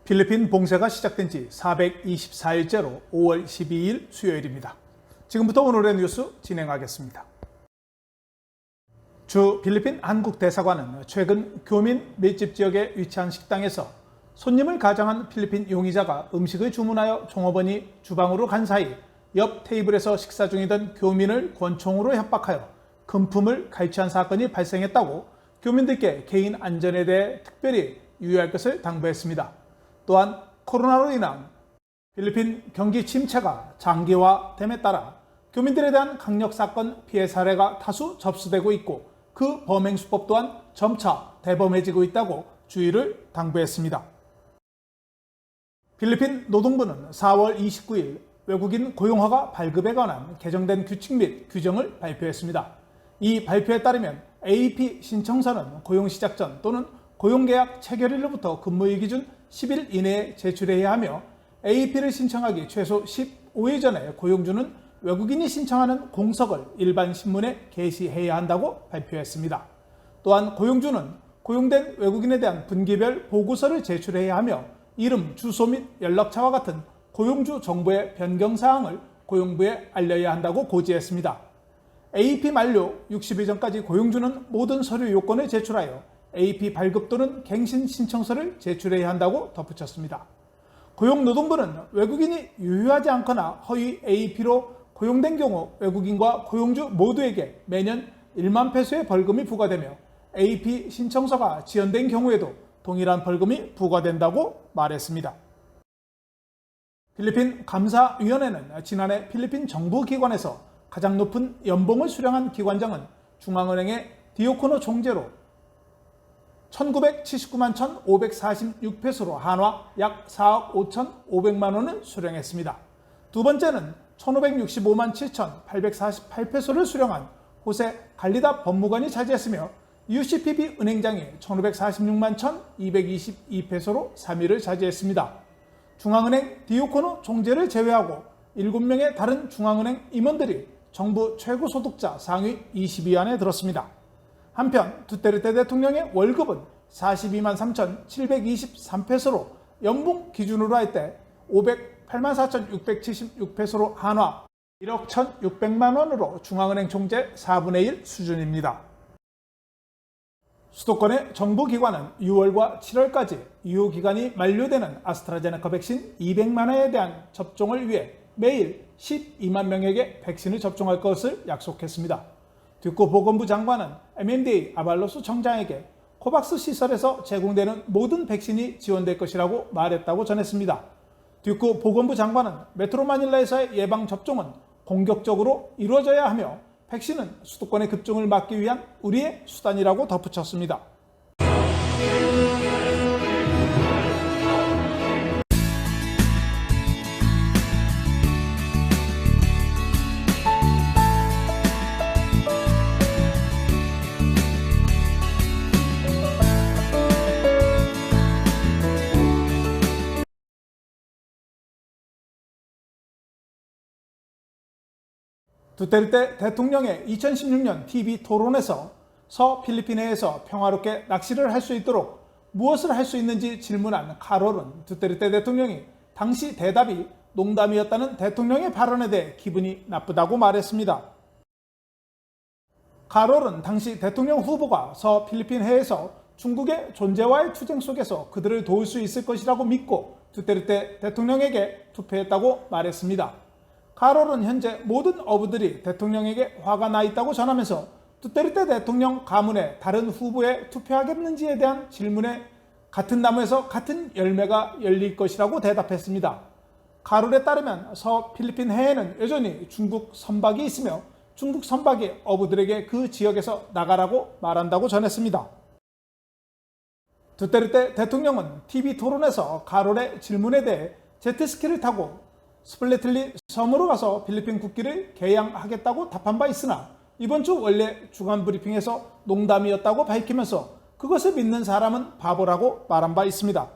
필리핀 봉쇄가 시작된 지 424일째로 5월 12일 수요일입니다. 지금부터 오늘의 뉴스 진행하겠습니다. 주 필리핀 한국대사관은 최근 교민 밀집 지역에 위치한 식당에서 손님을 가장한 필리핀 용의자가 음식을 주문하여 종업원이 주방으로 간 사이 옆 테이블에서 식사 중이던 교민을 권총으로 협박하여 금품을 갈취한 사건이 발생했다고 교민들께 개인 안전에 대해 특별히 유의할 것을 당부했습니다. 또한 코로나로 인한 필리핀 경기 침체가 장기화됨에 따라 교민들에 대한 강력사건 피해 사례가 다수 접수되고 있고 그 범행 수법 또한 점차 대범해지고 있다고 주의를 당부했습니다. 필리핀 노동부는 4월 29일 외국인 고용허가 발급에 관한 개정된 규칙 및 규정을 발표했습니다. 이 발표에 따르면 AEP 신청서는 고용 시작 전 또는 고용계약 체결일로부터 근무일 기준 10일 이내에 제출해야 하며 AEP를 신청하기 최소 15일 전에 고용주는 외국인이 신청하는 공석을 일반 신문에 게시해야 한다고 발표했습니다. 또한 고용주는 고용된 외국인에 대한 분기별 보고서를 제출해야 하며 이름, 주소 및 연락처와 같은 고용주 정보의 변경사항을 고용부에 알려야 한다고 고지했습니다. AEP 만료 60일 전까지 고용주는 모든 서류 요건을 제출하여 AEP 발급 또는 갱신 신청서를 제출해야 한다고 덧붙였습니다. 고용노동부는 외국인이 유효하지 않거나 허위 AEP로 고용된 경우 외국인과 고용주 모두에게 매년 1만 페소의 벌금이 부과되며 AEP 신청서가 지연된 경우에도 동일한 벌금이 부과된다고 말했습니다. 필리핀 감사위원회는 지난해 필리핀 정부기관에서 가장 높은 연봉을 수령한 기관장은 중앙은행의 디오코노 총재로 1979만 1,546페소로 한화 약 4억 5,500만 원을 수령했습니다. 두 번째는 1,565만 7,848페소를 수령한 호세 갈리다 법무관이 차지했으며 UCPB 은행장이 1,546만 1,222페소로 3위를 차지했습니다. 중앙은행 디오코노 총재를 제외하고 7명의 다른 중앙은행 임원들이 정부 최고소득자 상위 20위 안에 들었습니다. 한편 두테르테 대통령의 월급은 42만 3,723페소로 연봉 기준으로 할 때 508만 4,676페소로 한화 1억 1,600만 원으로 중앙은행 총재 4분의 1 수준입니다. 수도권의 정부기관은 6월과 7월까지 유효기간이 만료되는 아스트라제네카 백신 200만 회에 대한 접종을 위해 매일 12만 명에게 백신을 접종할 것을 약속했습니다. 듀코 보건부 장관은 MMDA 아발로스 청장에게 코박스 시설에서 제공되는 모든 백신이 지원될 것이라고 말했다고 전했습니다. 듀코 보건부 장관은 메트로 마닐라에서의 예방접종은 공격적으로 이루어져야 하며 백신은 수도권의 급증을 막기 위한 우리의 수단이라고 덧붙였습니다. 두테르테 대통령의 2016년 TV 토론에서 서필리핀해에서 평화롭게 낚시를 할 수 있도록 무엇을 할 수 있는지 질문한 카롤은 두테르테 대통령이 당시 대답이 농담이었다는 대통령의 발언에 대해 기분이 나쁘다고 말했습니다. 카롤은 당시 대통령 후보가 서필리핀해에서 중국의 존재와의 투쟁 속에서 그들을 도울 수 있을 것이라고 믿고 두테르테 대통령에게 투표했다고 말했습니다. 카롤은 현재 모든 어부들이 대통령에게 화가 나 있다고 전하면서 두테르테 대통령 가문의 다른 후보에 투표하겠는지에 대한 질문에 같은 나무에서 같은 열매가 열릴 것이라고 대답했습니다. 카롤에 따르면 서필리핀 해에는 여전히 중국 선박이 있으며 중국 선박이 어부들에게 그 지역에서 나가라고 말한다고 전했습니다. 두테르테 대통령은 TV 토론에서 카롤의 질문에 대해 제트스키를 타고 스플래틀리 섬으로 가서 필리핀 국기를 개양하겠다고 답한 바 있으나 이번 주 원래 주간 브리핑에서 농담이었다고 밝히면서 그것을 믿는 사람은 바보라고 말한 바 있습니다.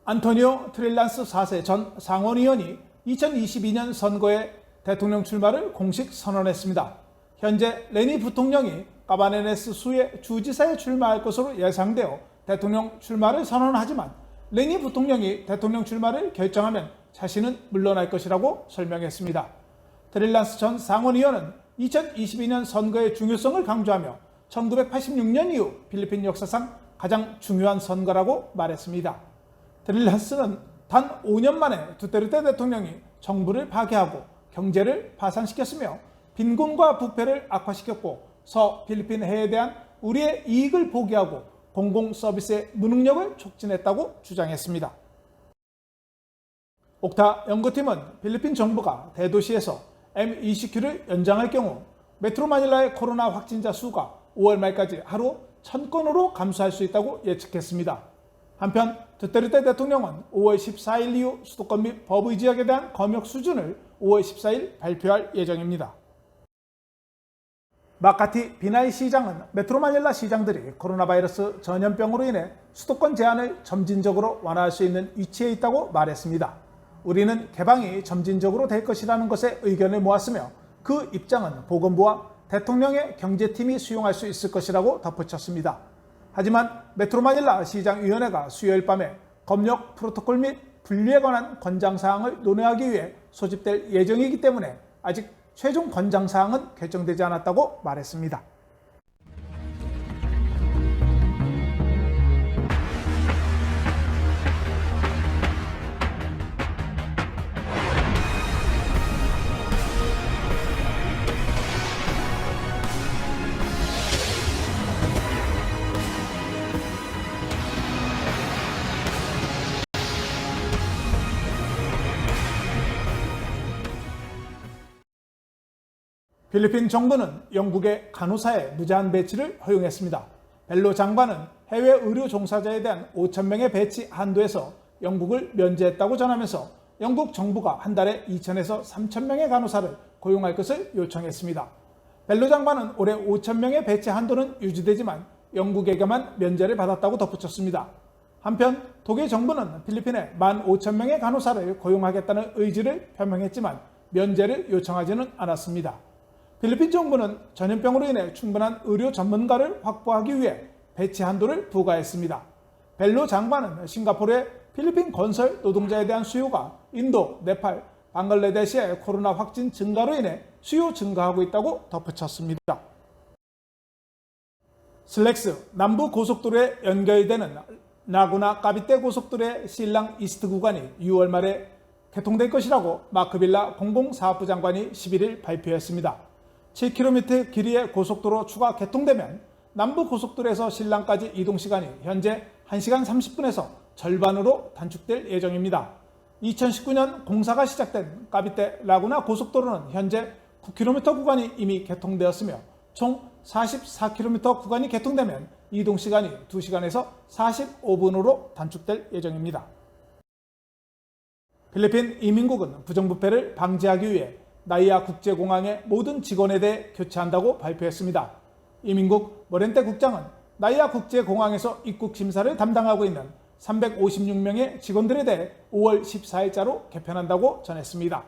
안토니오 트릴란스 4세 전 상원의원이 2022년 선거에 대통령 출마를 공식 선언했습니다. 현재 레니 부통령이 까바네네스 수의 주지사에 출마할 것으로 예상되어 대통령 출마를 선언하지만 레니 부통령이 대통령 출마를 결정하면 자신은 물러날 것이라고 설명했습니다. 드릴란스 전 상원의원은 2022년 선거의 중요성을 강조하며 1986년 이후 필리핀 역사상 가장 중요한 선거라고 말했습니다. 드릴란스는 단 5년 만에 두테르테 대통령이 정부를 파괴하고 경제를 파산시켰으며 빈곤과 부패를 악화시켰고 서필리핀 해에 대한 우리의 이익을 포기하고 공공 서비스의 무능력을 촉진했다고 주장했습니다. 옥타 연구팀은 필리핀 정부가 대도시에서 M20Q를 연장할 경우 메트로 마닐라의 코로나 확진자 수가 5월 말까지 하루 1000건으로 감소할 수 있다고 예측했습니다. 한편 두테르테 대통령은 5월 14일 이후 수도권 및 법의 지역에 대한 검역 수준을 5월 14일 발표할 예정입니다. 마카티 비나이 시장은 메트로 마닐라 시장들이 코로나 바이러스 전염병으로 인해 수도권 제한을 점진적으로 완화할 수 있는 위치에 있다고 말했습니다. 우리는 개방이 점진적으로 될 것이라는 것에 의견을 모았으며 그 입장은 보건부와 대통령의 경제팀이 수용할 수 있을 것이라고 덧붙였습니다. 하지만 메트로 마닐라 시장위원회가 수요일 밤에 검역 프로토콜 및 분리에 관한 권장사항을 논의하기 위해 소집될 예정이기 때문에 아직 최종 권장사항은 결정되지 않았다고 말했습니다. 필리핀 정부는 영국의 간호사의 무제한 배치를 허용했습니다. 벨로 장관은 해외 의료 종사자에 대한 5,000명의 배치 한도에서 영국을 면제했다고 전하면서 영국 정부가 한 달에 2,000에서 3,000명의 간호사를 고용할 것을 요청했습니다. 벨로 장관은 올해 5,000명의 배치 한도는 유지되지만 영국에게만 면제를 받았다고 덧붙였습니다. 한편 독일 정부는 필리핀에 15,000명의 간호사를 고용하겠다는 의지를 표명했지만 면제를 요청하지는 않았습니다. 필리핀 정부는 전염병으로 인해 충분한 의료 전문가를 확보하기 위해 배치 한도를 부과했습니다. 벨로 장관은 싱가포르의 필리핀 건설 노동자에 대한 수요가 인도, 네팔, 방글라데시의 코로나 확진 증가로 인해 수요 증가하고 있다고 덧붙였습니다. 슬랙스 남부 고속도로에 연결되는 라구나 까비떼 고속도로의 실랑 이스트 구간이 6월 말에 개통될 것이라고 마크빌라 공공사업부 장관이 11일 발표했습니다. 7km 길이의 고속도로 추가 개통되면 남부 고속도로에서 신랑까지 이동시간이 현재 1시간 30분에서 절반으로 단축될 예정입니다. 2019년 공사가 시작된 까비떼 라구나 고속도로는 현재 9km 구간이 이미 개통되었으며 총 44km 구간이 개통되면 이동시간이 2시간에서 45분으로 단축될 예정입니다. 필리핀 이민국은 부정부패를 방지하기 위해 나이아 국제공항의 모든 직원에 대해 교체한다고 발표했습니다. 이민국 모렌테 국장은 나이아 국제공항에서 입국 심사를 담당하고 있는 356명의 직원들에 대해 5월 14일자로 개편한다고 전했습니다.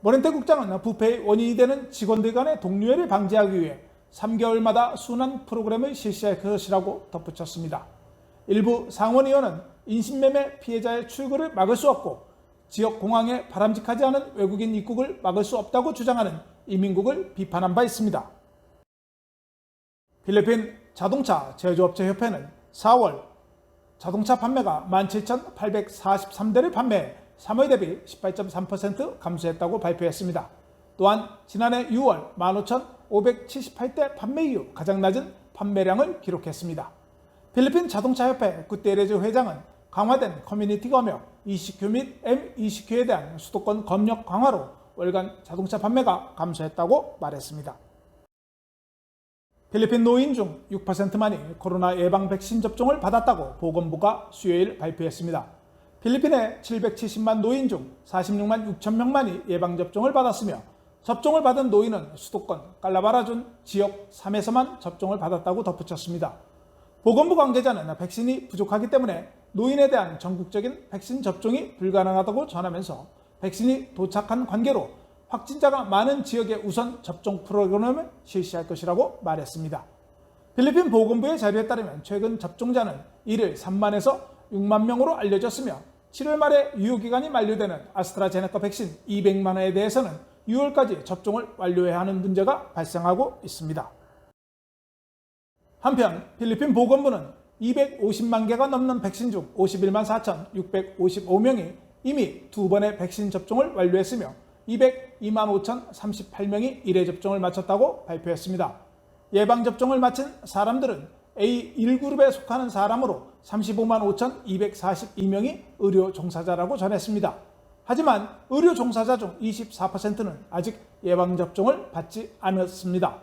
모렌테 국장은 부패의 원인이 되는 직원들 간의 동료애를 방지하기 위해 3개월마다 순환 프로그램을 실시할 것이라고 덧붙였습니다. 일부 상원의원은 인신매매 피해자의 출구를 막을 수 없고 지역 공항에 바람직하지 않은 외국인 입국을 막을 수 없다고 주장하는 이민국을 비판한 바 있습니다. 필리핀 자동차 제조업체협회는 4월 자동차 판매가 17,843대를 판매해 3월 대비 18.3% 감소했다고 발표했습니다. 또한 지난해 6월 15,578대 판매 이후 가장 낮은 판매량을 기록했습니다. 필리핀 자동차협회 구테레즈 회장은 강화된 커뮤니티 검역 ECQ 및 M20Q에 대한 수도권 검역 강화로 월간 자동차 판매가 감소했다고 말했습니다. 필리핀 노인 중 6%만이 코로나 예방 백신 접종을 받았다고 보건부가 수요일 발표했습니다. 필리핀의 770만 노인 중 46만 6천 명만이 예방접종을 받았으며 접종을 받은 노인은 수도권 깔라바라준 지역 3에서만 접종을 받았다고 덧붙였습니다. 보건부 관계자는 백신이 부족하기 때문에 노인에 대한 전국적인 백신 접종이 불가능하다고 전하면서 백신이 도착한 관계로 확진자가 많은 지역의 우선 접종 프로그램을 실시할 것이라고 말했습니다. 필리핀 보건부의 자료에 따르면 최근 접종자는 일일 3만에서 6만 명으로 알려졌으며 7월 말에 유효기간이 만료되는 아스트라제네카 백신 200만 회에 대해서는 6월까지 접종을 완료해야 하는 문제가 발생하고 있습니다. 한편 필리핀 보건부는 250만 개가 넘는 백신 중 51만 4,655명이 이미 2번의 백신 접종을 완료했으며 202만 5,038명이 1회 접종을 마쳤다고 발표했습니다. 예방접종을 마친 사람들은 A1그룹에 속하는 사람으로 35만 5,242명이 의료 종사자라고 전했습니다. 하지만 의료 종사자 중 24%는 아직 예방접종을 받지 않았습니다.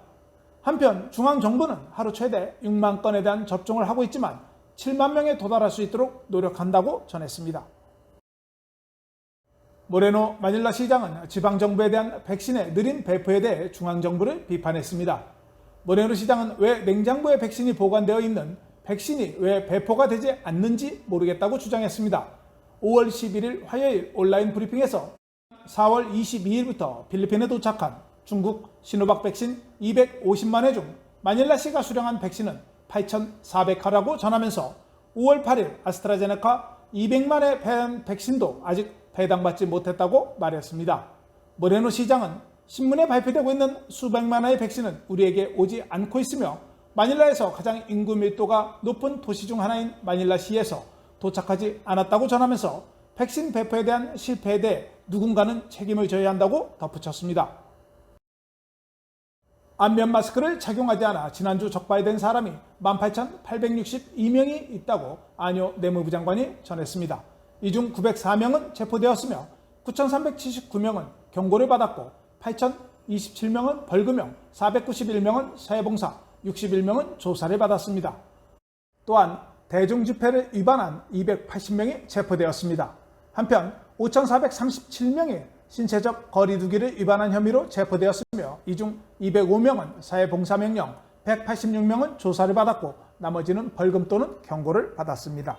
한편 중앙정부는 하루 최대 6만 건에 대한 접종을 하고 있지만 7만 명에 도달할 수 있도록 노력한다고 전했습니다. 모레노 마닐라 시장은 지방정부에 대한 백신의 느린 배포에 대해 중앙정부를 비판했습니다. 모레노 시장은 왜 냉장고에 백신이 보관되어 있는 백신이 왜 배포가 되지 않는지 모르겠다고 주장했습니다. 5월 11일 화요일 온라인 브리핑에서 4월 22일부터 필리핀에 도착한 중국 시노박 백신 250만 회 중 마닐라시가 수령한 백신은 8,400화라고 전하면서 5월 8일 아스트라제네카 200만 회 배양 백신도 아직 배당받지 못했다고 말했습니다. 모레노 시장은 신문에 발표되고 있는 수백만 회의 백신은 우리에게 오지 않고 있으며 마닐라에서 가장 인구 밀도가 높은 도시 중 하나인 마닐라시에서 도착하지 않았다고 전하면서 백신 배포에 대한 실패에 대해 누군가는 책임을 져야 한다고 덧붙였습니다. 안면 마스크를 착용하지 않아 지난주 적발된 사람이 18,862명이 있다고 안효 내무부 장관이 전했습니다. 이 중 904명은 체포되었으며 9,379명은 경고를 받았고 8,027명은 벌금형, 491명은 사회봉사, 61명은 조사를 받았습니다. 또한 대중집회를 위반한 280명이 체포되었습니다. 한편 5,437명이 신체적 거리두기를 위반한 혐의로 체포되었으며 이 중 205명은 사회봉사명령, 186명은 조사를 받았고 나머지는 벌금 또는 경고를 받았습니다.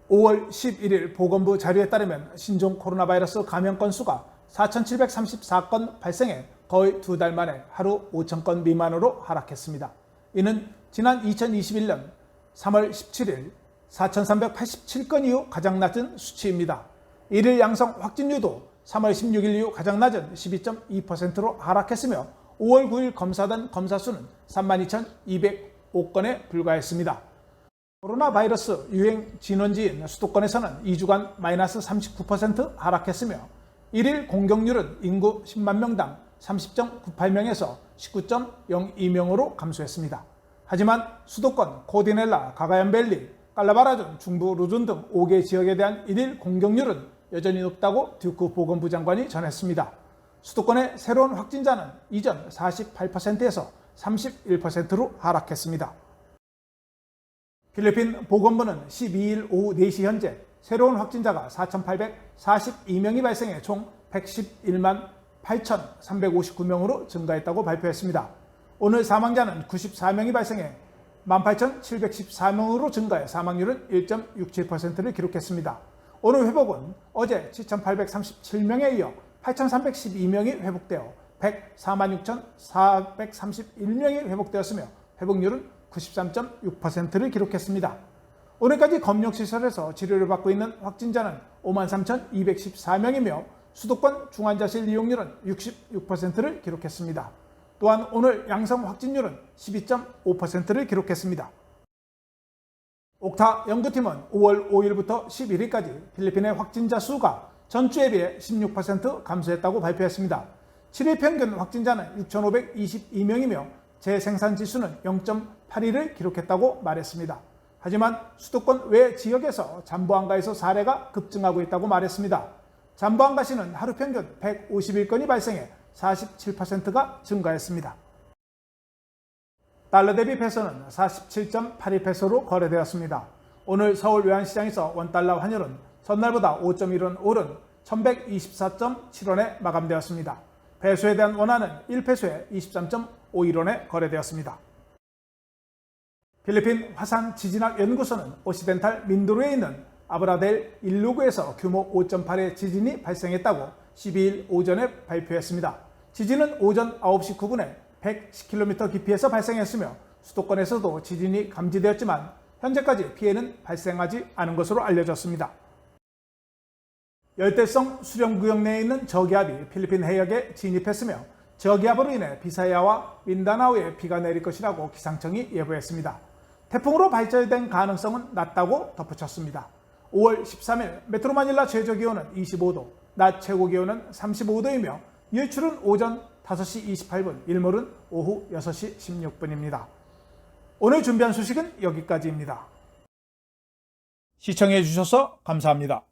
(5월 11일) 보건부 자료에 따르면 신종 코로나 바이러스 감염 건수가 4,734건 발생해 거의 2달 만에 하루 5,000건 미만으로 하락했습니다. 이는 지난 2021년 3월 17일 4,387건 이후 가장 낮은 수치입니다. 일일 양성 확진율도 3월 16일 이후 가장 낮은 12.2%로 하락했으며 5월 9일 검사된 검사 수는 32,205건에 불과했습니다. 코로나 바이러스 유행 진원지인 수도권에서는 2주간 마이너스 39% 하락했으며 1일 공격률은 인구 10만 명당 30.98명에서 19.02명으로 감소했습니다. 하지만 수도권, 코디넬라, 가가얀밸리, 깔라바라준, 중부 루존 등 5개 지역에 대한 1일 공격률은 여전히 높다고 듀크 보건부 장관이 전했습니다. 수도권의 새로운 확진자는 이전 48%에서 31%로 하락했습니다. 필리핀 보건부는 12일 오후 4시 현재 새로운 확진자가 4,842명이 발생해 총 111만 8,359명으로 증가했다고 발표했습니다. 오늘 사망자는 94명이 발생해 18,714명으로 증가해 사망률은 1.67%를 기록했습니다. 오늘 회복은 어제 7,837명에 이어 8,312명이 회복되어 146,431명이 회복되었으며 회복률은 93.6%를 기록했습니다. 오늘까지 검역시설에서 치료를 받고 있는 확진자는 53,214명이며 수도권 중환자실 이용률은 66%를 기록했습니다. 또한 오늘 양성 확진율은 12.5%를 기록했습니다. 옥타 연구팀은 5월 5일부터 11일까지 필리핀의 확진자 수가 전주에 비해 16% 감소했다고 발표했습니다. 7일 평균 확진자는 6,522명이며 재생산 지수는 0.82를 기록했다고 말했습니다. 하지만 수도권 외 지역에서 잠부항가에서 사례가 급증하고 있다고 말했습니다. 잠부항가시는 하루 평균 151건이 발생해 47%가 증가했습니다. 달러 대비 페소는 47.82페소로 거래되었습니다. 오늘 서울 외환시장에서 원달러 환율은 전날보다 5.1원 오른 1,124.7원에 마감되었습니다. 페소에 대한 원화는 1페소에 23.51원에 거래되었습니다. 필리핀 화산 지진학 연구소는 오시덴탈 민도르에 있는 아브라델 일루구에서 규모 5.8의 지진이 발생했다고 12일 오전에 발표했습니다. 지진은 오전 9시 9분에 110km 깊이에서 발생했으며 수도권에서도 지진이 감지되었지만 현재까지 피해는 발생하지 않은 것으로 알려졌습니다. 열대성 수령구역 내에 있는 저기압이 필리핀 해역에 진입했으며 저기압으로 인해 비사야와 민다나오에 비가 내릴 것이라고 기상청이 예보했습니다. 태풍으로 발전된 가능성은 낮다고 덧붙였습니다. 5월 13일 메트로마닐라 최저기온은 25도, 낮 최고기온은 35도이며 일출은 오전 5시 28분, 일몰은 오후 6시 16분입니다. 오늘 준비한 소식은 여기까지입니다. 시청해 주셔서 감사합니다.